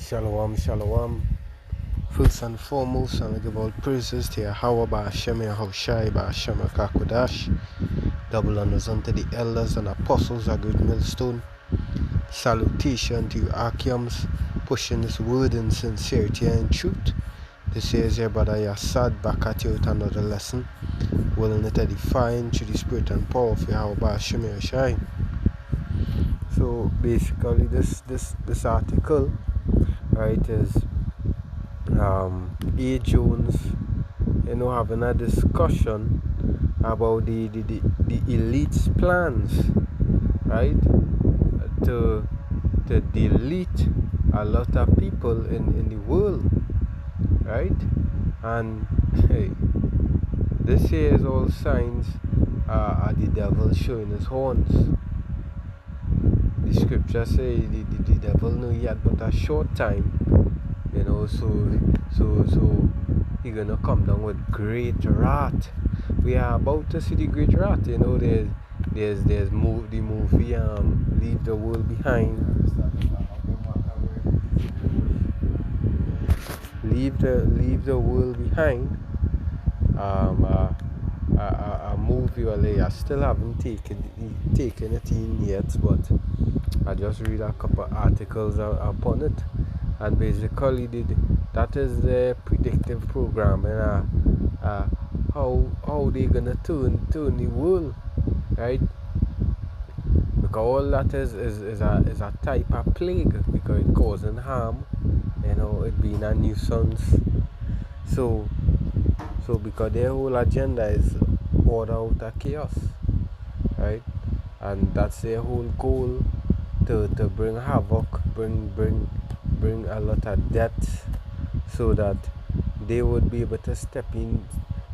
Shalom, shalom. First and foremost, I give all praises to Yahweh Ba'Shem Yahushai Ba'Shem Kakodash. Double honors unto the elders and apostles of Great Millstone. Salutation to you, Archiums, pushing this word in sincerity and truth. This is your brother Yassad back at you with another lesson, willing to edify through the spirit and power of Yahweh Ba'Shem Yahushai. So basically, this article, right, is A. Jones, having a discussion about the elite's plans, right, to delete a lot of people in the world, right, and hey, this here is all signs are the devil showing his horns. The scripture say the devil know he had but a short time, so he gonna come down with great wrath. We are about to see the great wrath. There's the movie Leave the World Behind. Leave the World Behind. A movie. Well, I still haven't taken it in yet, but I just read a couple articles upon it, and basically that is the predictive program, and how they gonna turn the world, right? Because all that is a type of plague, because it causing harm, it being a nuisance. So because their whole agenda is order out of chaos, right? And that's their whole goal, to bring havoc, bring a lot of death, so that they would be able to step in,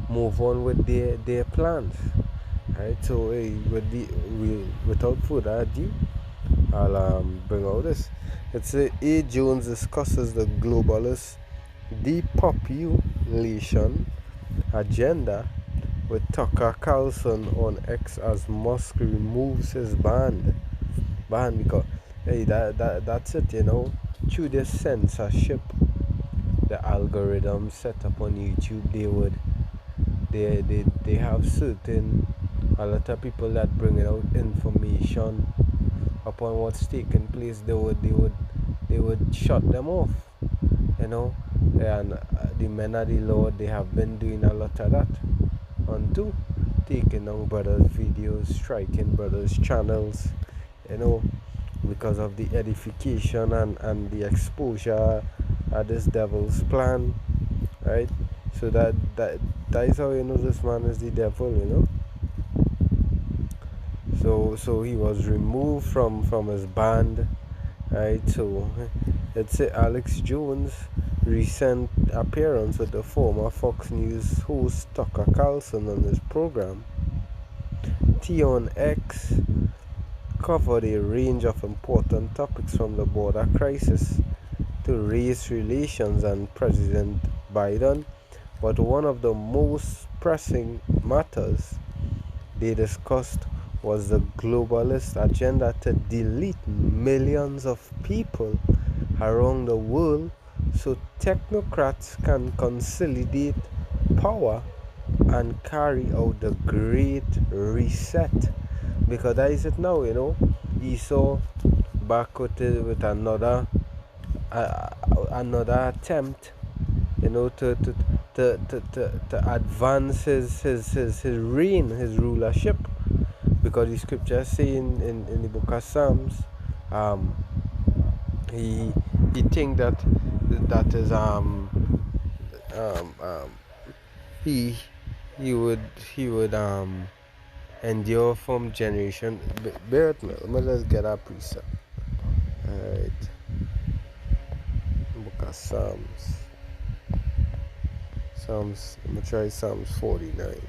move on with their plans, right? So without further ado, I'll bring out this. It's A. Jones discusses the globalist depopulation agenda with Tucker Carlson on X as Musk removes his ban, because that's it, through the censorship, the algorithm set up on YouTube, they have a lot of people that bring out information upon what's taking place. They would shut them off, and the men of the Lord, they have been doing a lot of that, and too, taking down brothers' videos, striking brothers' channels, because of the edification and the exposure of this devil's plan, right? So that is how this man is the devil, So he was removed from his band, right? So let's say Alex Jones' recent appearance with the former Fox News host Tucker Carlson on his program T on X covered a range of important topics, from the border crisis to race relations and President Biden, but one of the most pressing matters they discussed was the globalist agenda to delete millions of people around the world so technocrats can consolidate power and carry out the Great Reset. Because that is it now, He saw back with another attempt, to advance his reign, his rulership, because the scriptures say in the book of Psalms, he think that is he would endure from generation. Bear with me. Let's get our precept. Alright. Book of Psalms. I'm gonna try Psalms 49.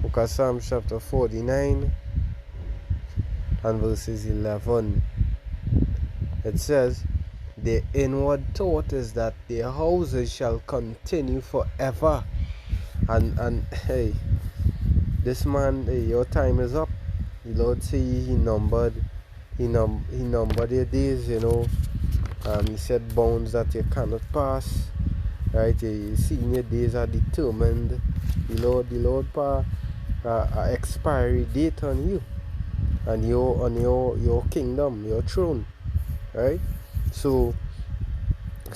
Book of Psalms chapter 49 and verses 11. It says, "The inward thought is that their houses shall continue forever." And hey, this man, your time is up. The Lord say he numbered he numbered your days, you know. He set bounds that you cannot pass. Right? Your senior days are determined. The Lord put a expiry date on you and your kingdom, your throne. Right? So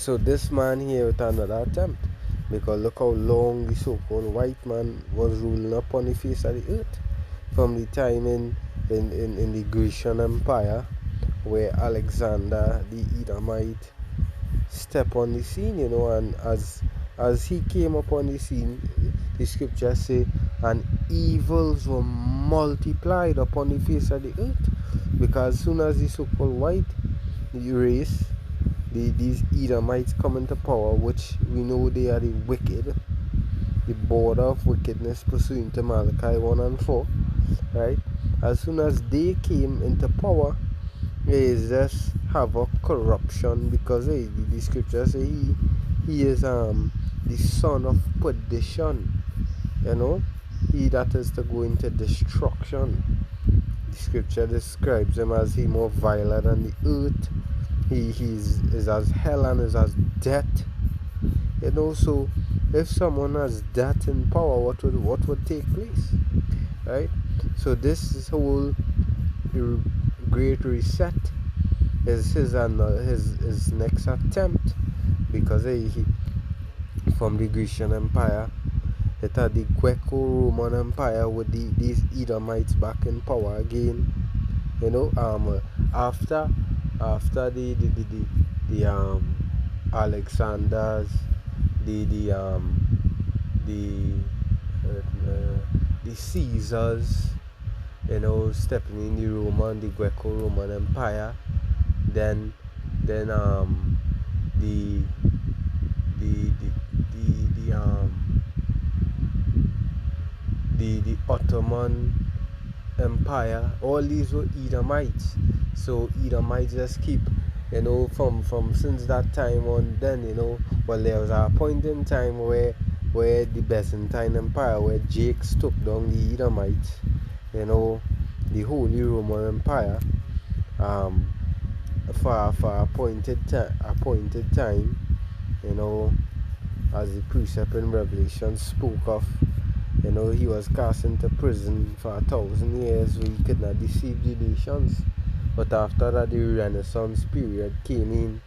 this man here with another attempt. Because look how long the so-called white man was ruling upon the face of the earth. From the time in the Grecian Empire, where Alexander the Edomite stepped on the scene, you know, and as he came upon the scene, the scriptures say, and evils were multiplied upon the face of the earth. Because as soon as the so-called white race, these Edomites come into power, which we know they are the wicked, the border of wickedness pursuant to Malachi 1 and 4, right? As soon as they came into power, is just have a corruption, because the scripture say he is the son of perdition, you know, he that is to go into destruction. The scripture describes him as he more violent than the earth. He is as hell and is as death. You know, so if someone has that in power, what would take place? Right? So this whole great reset is his next attempt, because he from the Grecian Empire, it had the Greco-Roman Empire with these Edomites back in power again. You know, after the Alexanders, the Caesars, you know, stepping in the Greco-Roman Empire, then the Ottoman Empire. All these were Edomites. So Edomites just keep, you know, from since that time on. Then, you know, well, there was a point in time where the Byzantine Empire, where Jakes took down the Edomites, you know, the Holy Roman Empire, for appointed time, you know, as the precept in Revelation spoke of. You know, he was cast into prison for 1,000 years, where he could not deceive the nations. But after that, the Renaissance period came in.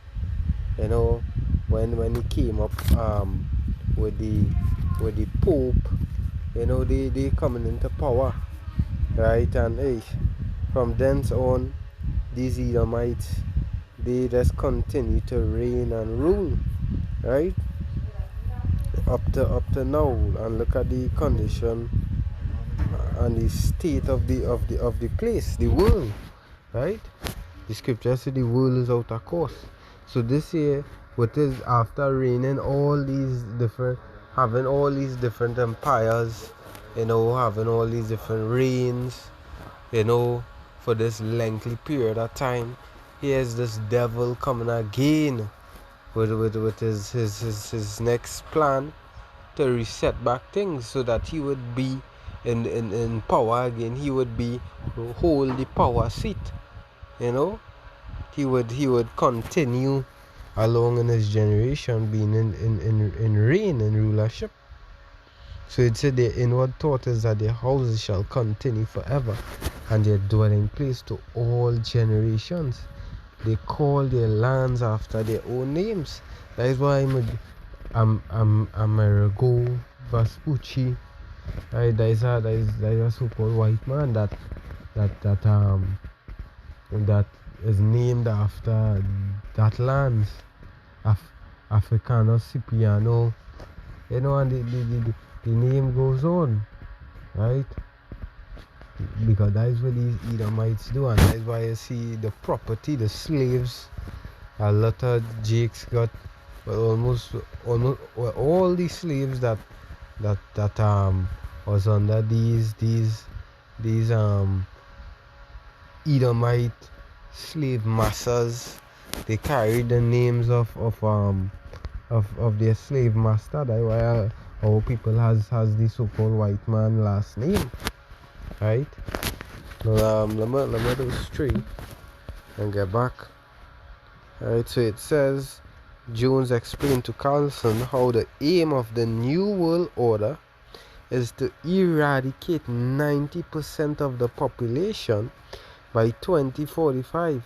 You know, when he came up with the Pope, you know, they coming into power, right? And from thence on, these Edomites, they just continue to reign and rule, right? Up to now, and look at the condition and the state of the place, the world, right? The scripture says the world is out of course. So this year, what is after reigning having all these different empires, you know, having all these different reigns, you know, for this lengthy period of time, here's this devil coming again with his next plan to reset back things, so that he would be in power again. He would hold the power seat, you know. He would continue along in his generation being in reign and rulership. So it said the inward thought is that their houses shall continue forever, and their dwelling place to all generations. They call their lands after their own names. That is why Amerigo Vespucci, right? That is a so-called white man that is named after that land, Africano Cipriano, you know, and the name goes on, right? Because that is what these Edomites do, and that is why you see the property, the slaves. A lot of Jakes got, well, almost all the slaves that was under these Edomite slave masters. They carried the names of their slave master. That's why our people has the so-called white man last name, right? Let me do straight. and get back. Alright, so it says Jones explained to Carlson how the aim of the New World Order is to eradicate 90% of the population by 2045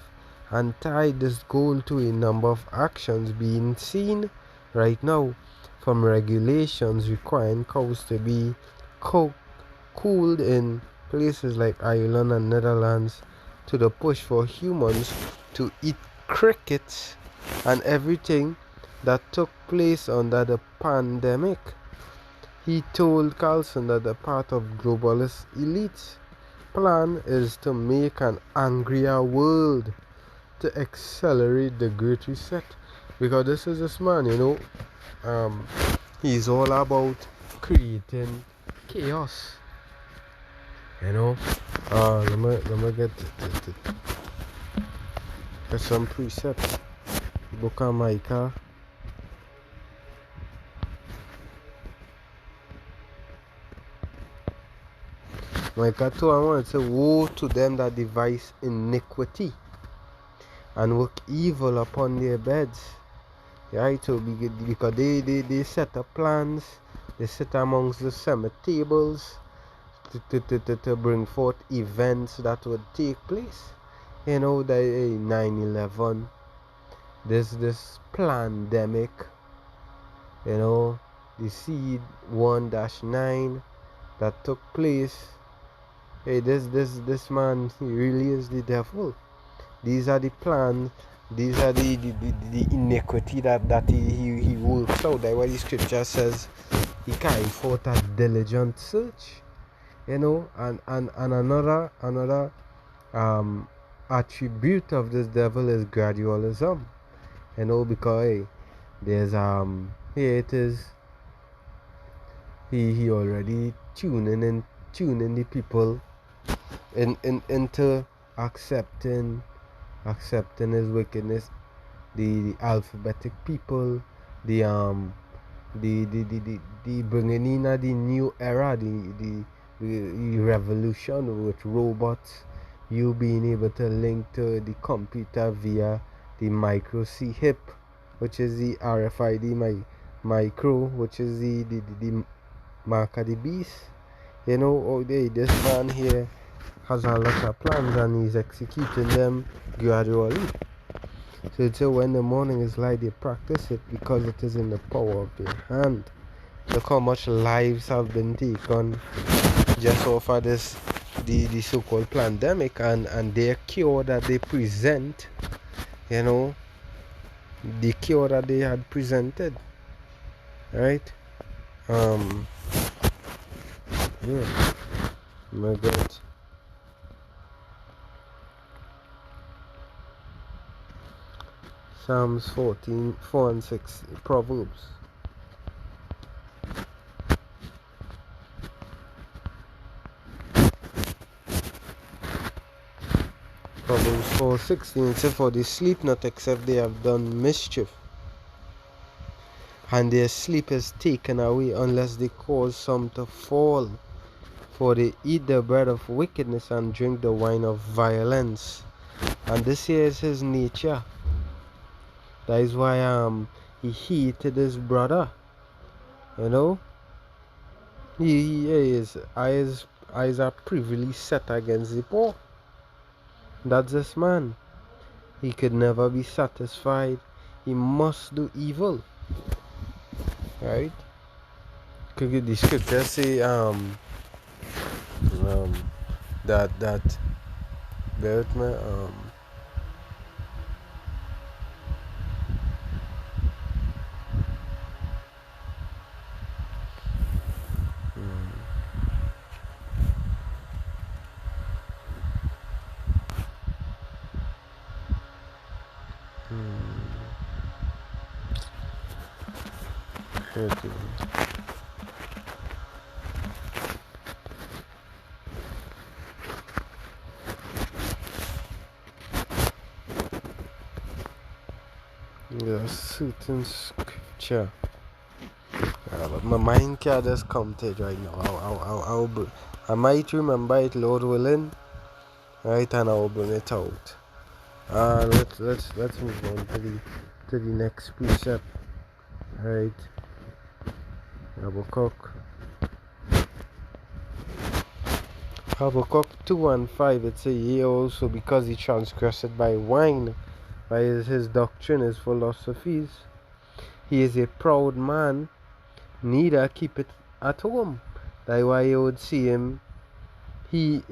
and tied this goal to a number of actions being seen right now, from regulations requiring cows to be cooled in places like Ireland and Netherlands to the push for humans to eat crickets and everything that took place under the pandemic. He told Carlson that the part of globalist elites' plan is to make an angrier world to accelerate the Great Reset. Because this is this man, he's all about creating chaos. Let me get some precepts. Book on Micah. Micah 2 and 1 says, woe to them that devise iniquity and work evil upon their beds. Right? So because they set up plans, they sit amongst the summit tables to bring forth events that would take place. The 9/11, this pandemic, the seed 1-9 that took place. Hey, this man, he really is the devil. These are the plans. These are the iniquity that he works out. That's why the scripture says he carried forth a diligent search. And another attribute of this devil is gradualism. Because there's here it is. He already tuning the people into accepting his wickedness. The alphabetic people, the bringing in the new era, the revolution with robots, you being able to link to the computer via the micro C hip, which is the RFID micro, which is the mark of the beast. This man here has a lot of plans and he's executing them gradually. So when the morning is light, they practice it because it is in the power of their hand. Look how much lives have been taken just off of this, the so-called pandemic and their cure that they present, the cure that they had presented, right? My God. Psalms 14, 4 and 6, Proverbs. Proverbs 4:16 says, for they sleep not except they have done mischief, and their sleep is taken away unless they cause some to fall. For they eat the bread of wickedness and drink the wine of violence. And this here is his nature. That is why he hated his brother. His eyes are privily set against the poor. That's this man. He could never be satisfied. He must do evil. Right? Could the scripture say that bear with me, a certain scripture. But my mind can't just come to it right now. I might remember it, Lord willing, right, and I'll bring it out. Let's move on to the next precept. Right, Habakkuk. Habakkuk 2 and 5, it says, Yea, also because he transgressed by wine, by his doctrine, his philosophies, he is a proud man, neither keep it at home. That's why you would see him, he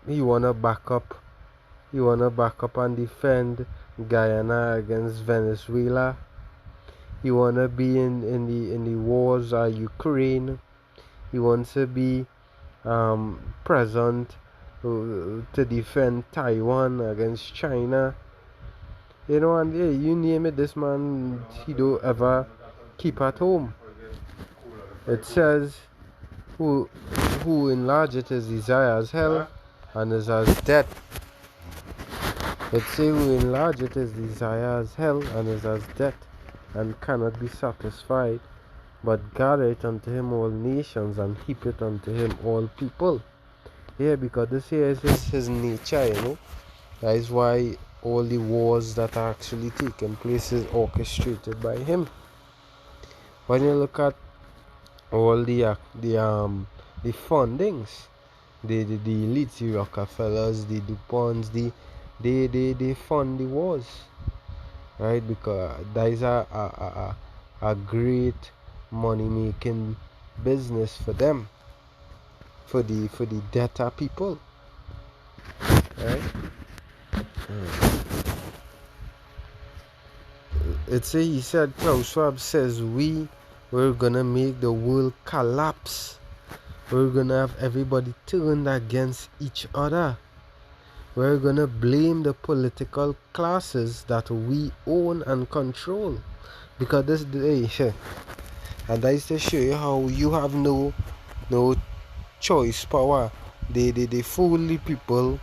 wanna back up, and defend Guyana against Venezuela. He wanna be in the wars of Ukraine. He wants to be present to defend Taiwan against China. You know, and yeah, you name it, this man, he don't ever keep at home. It says, who enlargeth his desires hell, and is as death. It says, who enlargeth his desires hell, and is as death, and cannot be satisfied, but gathereth unto him all nations, and heapeth unto him all people. Yeah, because this here is his nature, you know. That is why all the wars that are actually taking place is orchestrated by him. When you look at all the fundings, the elites, the Rockefellers, the DuPonts, they fund the wars, right? Because that is a great money making business for them, for the debtor people, right? He said, Klaus Schwab says, we're gonna make the world collapse. We're gonna have everybody turned against each other. We're gonna blame the political classes that we own and control. Because this day, and that is to show you how you have no choice power. They fool the people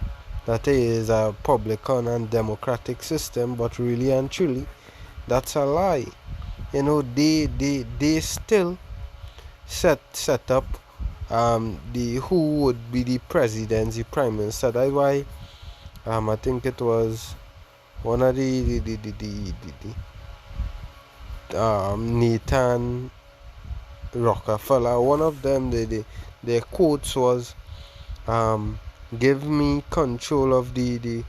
that is a Republican and democratic system, but really and truly that's a lie. You know, they still set up the who would be the president, the prime minister. That's why I think it was one of the Nathan Rockefeller. One of them, their quotes was, "Give me control of the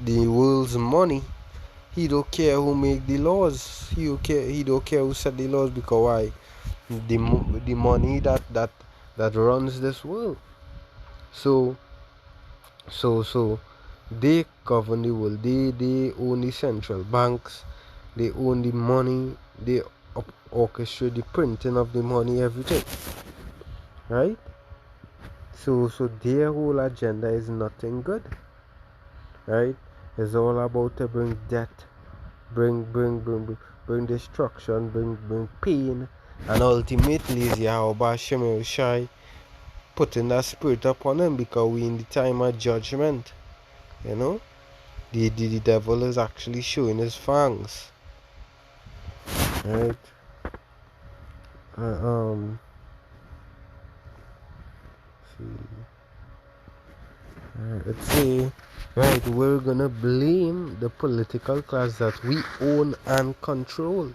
world's money. He don't care who make the laws. He don't care who set the laws, because why? The money that runs this world. So they govern the world. They own the central banks. They own the money. They orchestrate the printing of the money, everything. Right? So their whole agenda is nothing good. Right? It's all about to bring death, bring destruction, bring pain, and ultimately is Yahweh Shem Shai putting that spirit upon him, because we in the time of judgment. You know, the devil is actually showing his fangs. Right? Let's see. Right, we're gonna blame the political class that we own and control,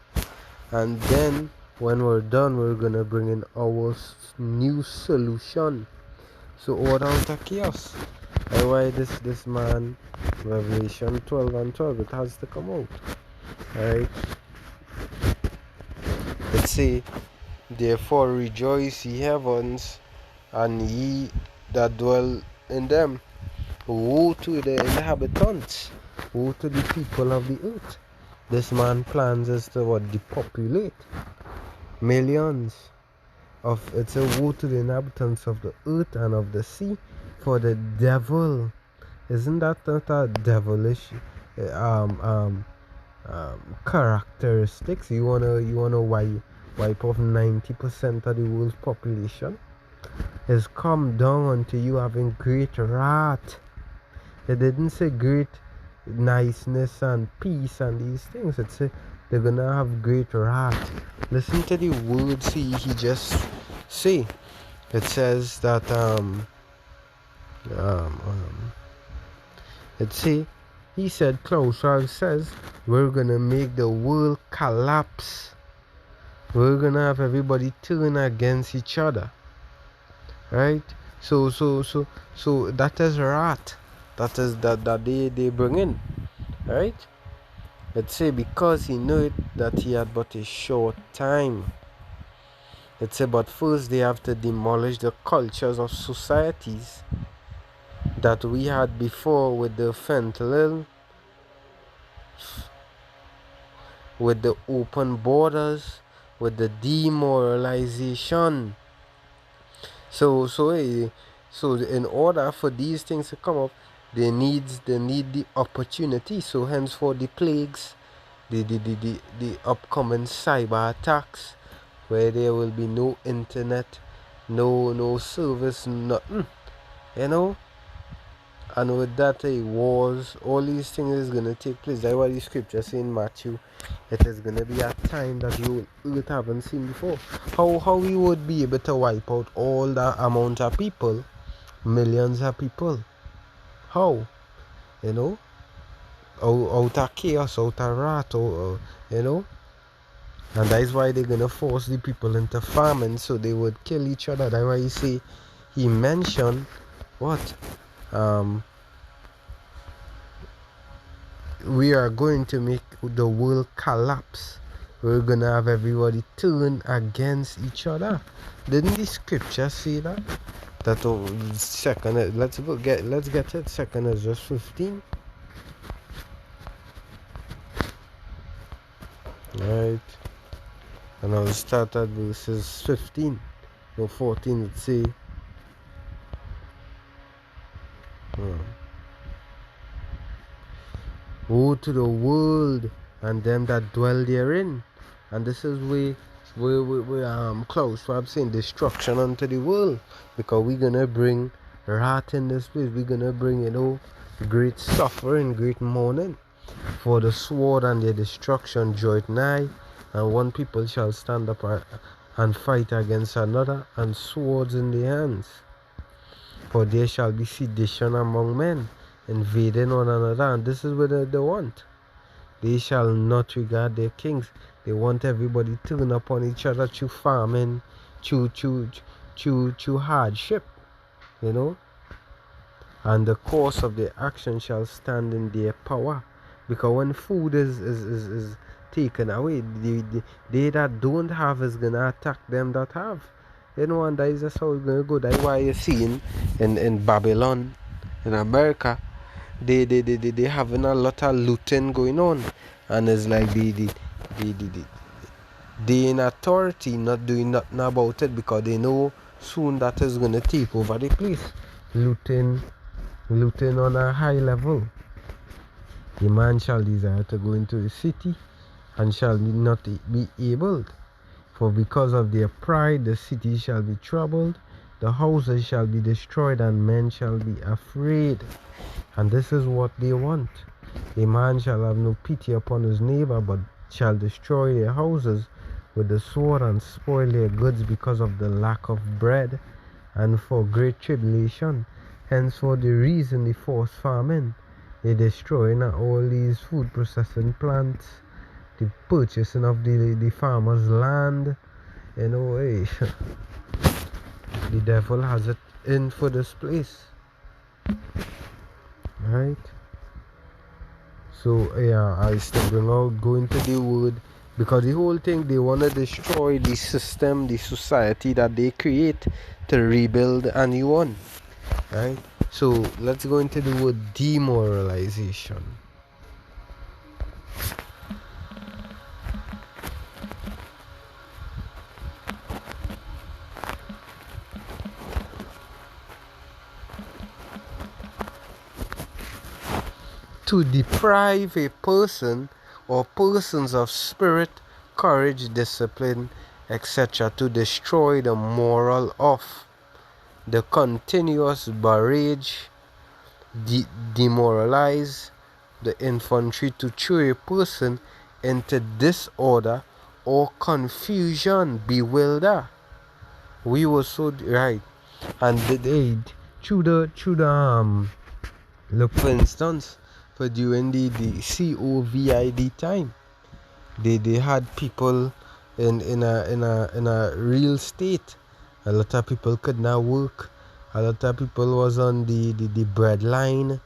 and then when we're done, we're gonna bring in our new solution. So order out of chaos. That's why this man, Revelation 12 and 12, it has to come out. Right? Let's say, therefore rejoice, ye heavens, and ye that dwell in them. Woe to the inhabitants, woe to the people of the earth. This man plans is to depopulate millions of. It's a woe to the inhabitants of the earth and of the sea, for the devil. Isn't that not a devilish characteristics? You wanna wipe off 90% of the world's population? Has come down unto you having great wrath. It didn't say great niceness and peace and these things. It said they're gonna have great wrath. Listen to the words he just say. It says that Let's see. He said, Klaus Schwab says, we're gonna make the world collapse. We're gonna have everybody turn against each other. Right? So that is rat. That is that they bring in. Right? Let's say because he knew it that he had but a short time. Let's say, but first they have to demolish the cultures of societies that we had before with the fentanyl, with the open borders, with the demoralization. So in order for these things to come up, they need the opportunity. So henceforth the plagues, the upcoming cyber attacks, where there will be no internet, no service, nothing, you know. And with that, wars, all these things is going to take place. That's why the scripture say in Matthew, it is going to be a time that you earth haven't seen before. How we would be able to wipe out all that amount of people, millions of people? How? You know? Out of chaos, out of wrath, you know? And that is why they're going to force the people into famine, so they would kill each other. That's why you see, he mentioned, what? We are going to make the world collapse. We're gonna have everybody turn against each other. Didn't the scripture say that? That second, let's get it. Second is just 15. Right. And I'll start at verses 15. No, 14 would say. Woe to the world and them that dwell therein. And this is where Klaus Schwab saying destruction unto the world. Because we're gonna bring wrath in this place. We're gonna bring, great suffering, great mourning. For the sword and their destruction draweth nigh, and one people shall stand up and fight against another, and swords in their hands. For there shall be sedition among men, invading one another. And this is what they want. They shall not regard their kings. They want everybody to turn upon each other through famine, through hardship, and the course of their action shall stand in their power. Because when food is taken away, they that don't have is gonna attack them that have. And that is just how it's gonna go. That's why you're seeing in Babylon, in America, they having a lot of looting going on, and it's like they in authority not doing nothing about it, because they know soon that is gonna take over the place. Looting on a high level. The man shall desire to go into the city, and shall not be able. For because of their pride the city shall be troubled, the houses shall be destroyed, and men shall be afraid. And this is what they want. A man shall have no pity upon his neighbor, but shall destroy their houses with the sword, and spoil their goods because of the lack of bread, and for great tribulation. Hence for the reason the forced famine. They destroying all these food processing plants, the purchasing of the farmers' land. The devil has it in for this place. Right? So I still bring out going to the word, because the whole thing, they want to destroy the system, the society that they create to rebuild a new one. Right? So let's go into the word demoralization. To deprive a person or persons of spirit, courage, discipline, etc., to destroy the moral of, the continuous barrage, demoralize the infantry, to throw a person into disorder or confusion, bewilder. We were so right, and through the Look, for instance, for during the COVID time, they had people in a real state. A lot of people could not work. A lot of people was on the bread line.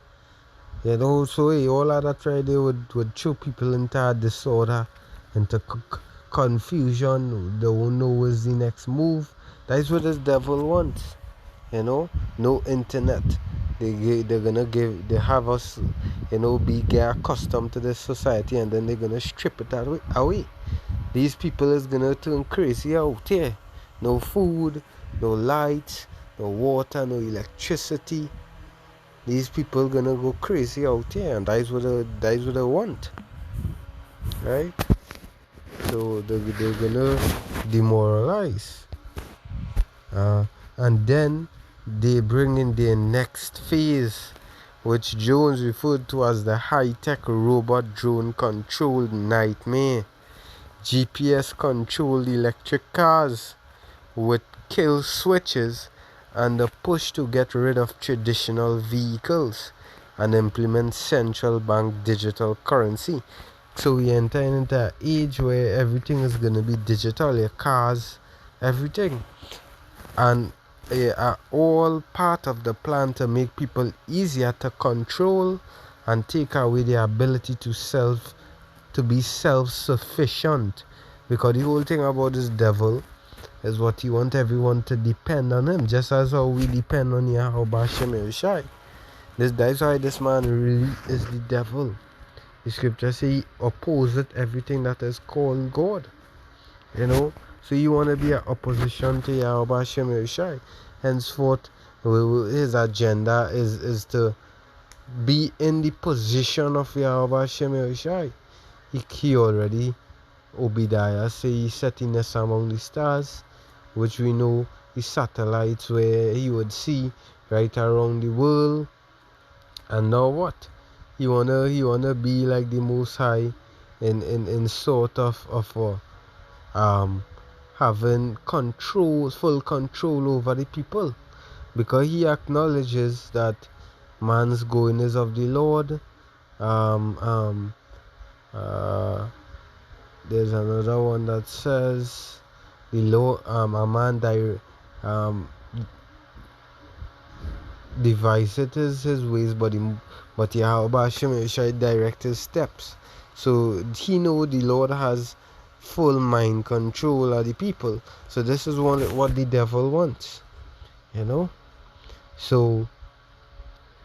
You know, so all of that right, they would throw people into disorder, into confusion. They won't know what's the next move. That's what this devil wants. You know, no internet. They have us, be get accustomed to this society, and then they're gonna strip it away. These people is gonna turn crazy out here. No food, no lights, no water, no electricity. These people gonna go crazy out here, and that's what they want, right? So they're gonna demoralize, and then they bring in their next phase, which Jones referred to as the high-tech robot drone controlled nightmare. GPS controlled electric cars with kill switches and a push to get rid of traditional vehicles and implement central bank digital currency. So we enter into an age where everything is going to be digital, your cars, everything. And are all part of the plan to make people easier to control and take away their ability to be self-sufficient. Because the whole thing about this devil is what he want everyone to depend on him, just as how we depend on Yahweh Shem Yahushai. That's why this man really is the devil. The scripture say he opposeth everything that is called God. You know, so you want to be an opposition to Yahweh Shem Yahushai. Henceforth, his agenda is to be in the position of Yahweh Shem Yahushai. He already, Obadiah say he set in the sun among the stars, which we know the satellites where he would see right around the world. And now what? He wanna be like the Most High in sort of having full control over the people, because he acknowledges that man's going is of the Lord. There's another one that says the Lord, a man deviseth his ways, but Yahweh Hashem shall direct his steps. So he know the Lord has full mind control of the people. So this is what the devil wants, you know. So,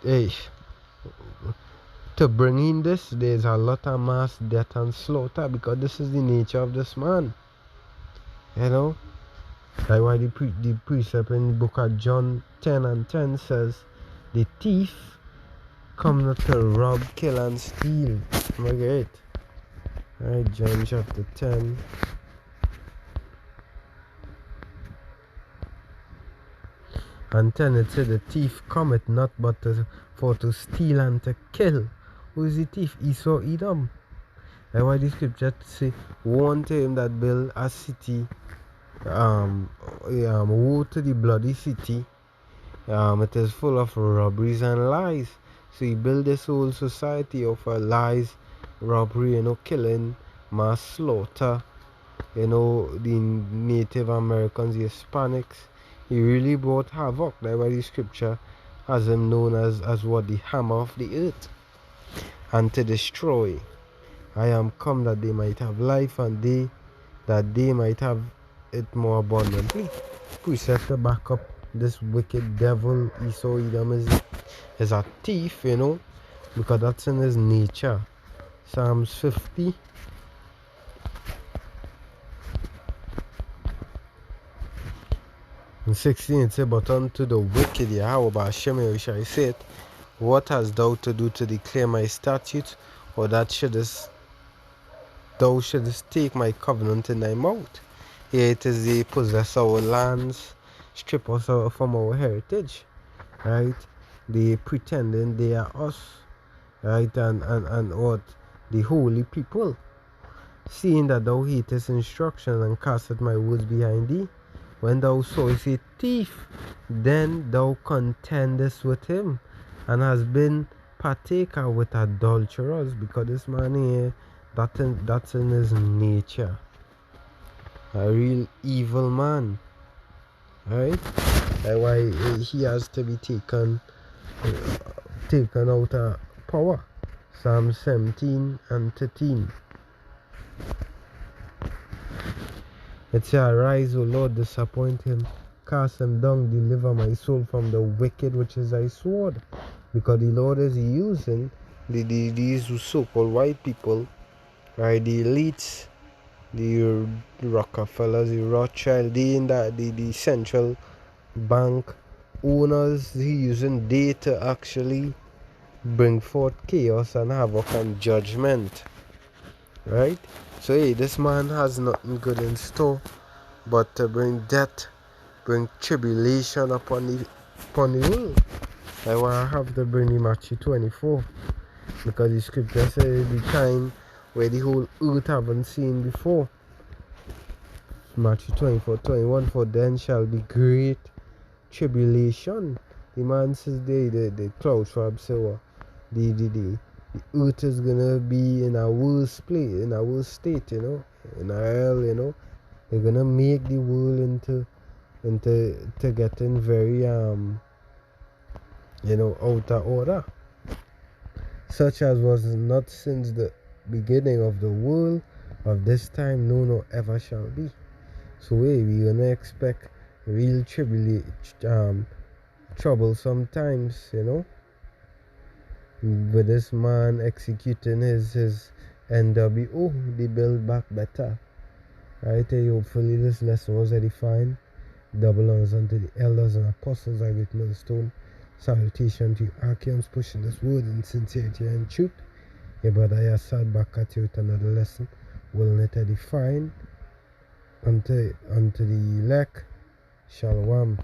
hey, to bring in this, there's a lot of mass death and slaughter, because this is the nature of this man, you know. That's why the precept in the book of John 10:10 says, the thief come not to rob, kill, and steal. Okay. Alright, John chapter 10. And 10 it said, the thief cometh not but for to steal and to kill. Who is the thief? Esau, Edom. That's why the scripture say, warn to him that build a city, woe to the bloody city. It is full of robberies and lies. So he built this whole society of lies, robbery, killing, mass slaughter, the Native Americans, the Hispanics. He really brought havoc. That's why the scripture has him known as what, the hammer of the earth, and to destroy. I am come that they might have life, and that they might have it more abundantly. Precept to back up this wicked devil Esau Edom is a thief, because that's in his nature. Psalms 50. And 16 it says, but unto the wicked Yahweh Hashem Yahushai said, what hast thou to do to declare my statutes, or that thou shouldest take my covenant in thy mouth? Here it is, they possess our lands, strip us from our heritage, right? They pretending they are us, right? And what? The holy people. Seeing that thou hatest instruction and castest my words behind thee, when thou sawest a thief, then thou contendest with him, and hast been partaker with adulterers, because this man here, that's in his nature. A real evil man. Right? That's why he has to be taken out of power. Psalm 17 and 13. It says, Arise, O Lord, disappoint him, cast him down, deliver my soul from the wicked, which is thy sword. Because the Lord is using these so-called white people, right? The elites, the Rockefellers, the Rothschild, the central bank owners. He using they to actually bring forth chaos and havoc and judgment, right? So hey, this man has nothing good in store but to bring death, bring tribulation upon the world. That's why I have to bring the Matthew 24, because the scripture says the time where the whole earth haven't seen before. Matthew 24:21, for then shall be great tribulation. The man says the clouds for observer. The earth is gonna be in a worse place, in a worse state, in a hell, They're gonna make the world into getting very out of order, such as was not since the beginning of the world, of this time, no, nor ever shall be. So we're gonna expect real trouble sometimes, with this man executing his NWO, the Build Back Better. Right, hopefully this lesson was edifying. Double honors unto the elders and apostles I with millstone. Salutation to you, Archeons, pushing this word in sincerity and truth. Your brother Yassad back at you with another lesson. Will it edifying unto the elect. Shalom.